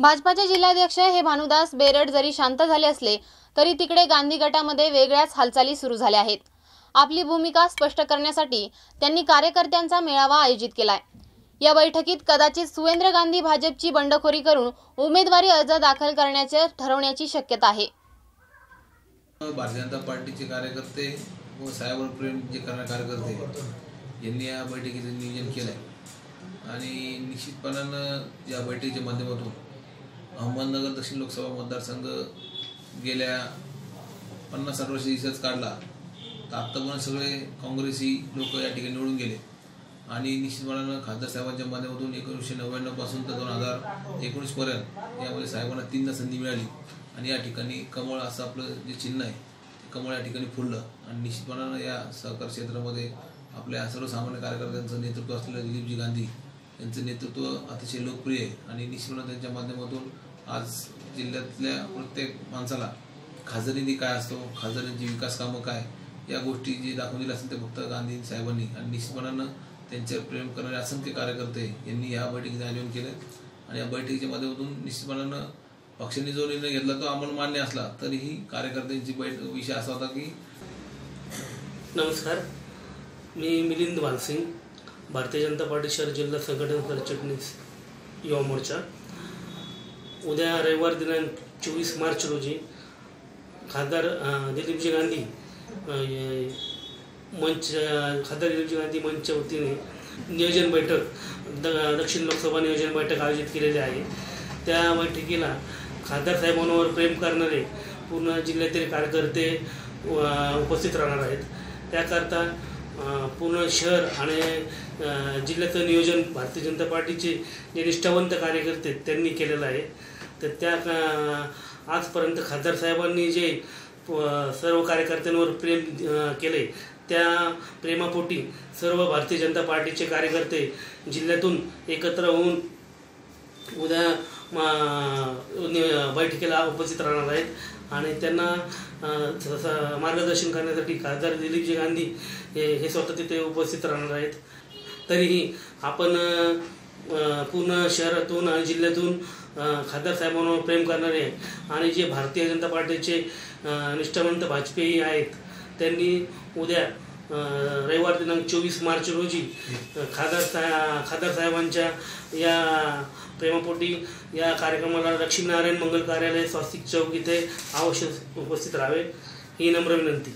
भाजपाचे जिल्हाध्यक्ष हे भानुदास बेरड जरी शांत झाले असले तरी तिकडे गांधी गटामध्ये वेगळ्याच हालचाली सुरू झाल्या आहेत। आपली भूमिका स्पष्ट करण्यासाठी त्यांनी कार्यकर्त्यांचा मेळावा आयोजित केलाय। या बैठकीत कदाचित सुवेंद्र गांधी भाजपची बंडखोरी करून उमेदवारी अर्ज दाखल करण्याचे ठरवण्याची शक्यता आहे। भारतीय जनता पार्टीचे कार्यकर्ते व साहेबांवर प्रेम जे करणारे कार्यकर्ते यांनी या बैठकीचं नियोजन केलंय आणि निश्चितपणाने या बैठकीच्या माध्यमातून अहमदनगर दक्षिण लोकसभा मतदारसंघ गेल्या 50-60 वर्षी इतिहास काढला तर आत्तापर्यंत सगळे काँग्रेसी लोक या ठिकाणी निवडून गेले आणि निश्चितपणाने खासदार साहेबांच्या माध्यमातून 1999 पासून तर 2019 पर्यंत यामध्ये साहेबांना 3दा संधी मिळाली आणि या ठिकाणी कमळ असं आपलं जे चिन्ह आहे ते कमळ या ठिकाणी फुललं आणि निश्चितपणाने या सहकार क्षेत्रामध्ये आपल्या सर्वसामान्य कार्यकर्त्यांचं नेतृत्व असलेलं दिलीपजी गांधी यांचं नेतृत्व अतिशय लोकप्रिय आहे आणि निश्चितपणे त्यांच्या माध्यमातून आज जिल्ह्यातल्या प्रत्येक माणसाला खासदार निधी काय असतो, खासदारांची विकास कामं काय या गोष्टी जे दाखवून दिल्या असतील ते फक्त गांधी साहेबांनी आणि निश्चितपणानं त्यांच्यावर प्रेम करणारे असंख्य कार्यकर्ते यांनी या बैठकीचं आयोजन केलं आणि या बैठकीच्या माध्यमातून निश्चितपणानं पक्षाने जो निर्णय घेतला तो आम्हाला मान्य असला तरीही कार्यकर्त्यांची विषय असा होता की नमस्कार, मी मिलिंद वालसिंग, भारतीय जनता पार्टी शहर जिल्हा संघटन सरचिटणीस युवा मोर्चा। उद्या रविवार दिनांक 24 मार्च रोजी खासदार दिलीपजी गांधी मंचच्या वतीने नियोजन बैठक दक्षिण लोकसभा नियोजन बैठक आयोजित केलेली आहे। त्या बैठकीला खासदार साहेबांवर प्रेम करणारे पूर्ण जिल्ह्यातील कार्यकर्ते उपस्थित राहणार आहेत। त्याकरता पूर्ण शहर आणि जिल्ह्याचं नियोजन भारतीय जनता पार्टीचे जे निष्ठावंत कार्यकर्ते त्यांनी केलेलं आहे। तर त्या आजपर्यंत खासदार साहेबांनी जे सर्व कार्यकर्त्यांवर प्रेम केले त्या प्रेमापोटी सर्व भारतीय जनता पार्टीचे कार्यकर्ते जिल्ह्यातून एकत्र होऊन उद्या बैठकीला उपस्थित राहणार आहेत आणि त्यांना मार्गदर्शन करण्यासाठी खासदार दिलीपजी गांधी हे स्वतः तिथे उपस्थित राहणार आहेत। तरीही आपण पूर्ण शहरातून आणि जिल्ह्यातून खासदार साहेबांवर प्रेम करणारे आणि जे भारतीय जनता पार्टीचे निष्ठावंत भाजपेयी आहेत त्यांनी उद्या रविवार दिनांक 24 मार्च रोजी खासदार साहेबांच्या या प्रेमापोटी या कार्यक्रमाला लक्ष्मीनारायण मंगल कार्यालय स्वास्तिक चौक इथे अवश्य उपस्थित राहावे ही नम्र विनंती।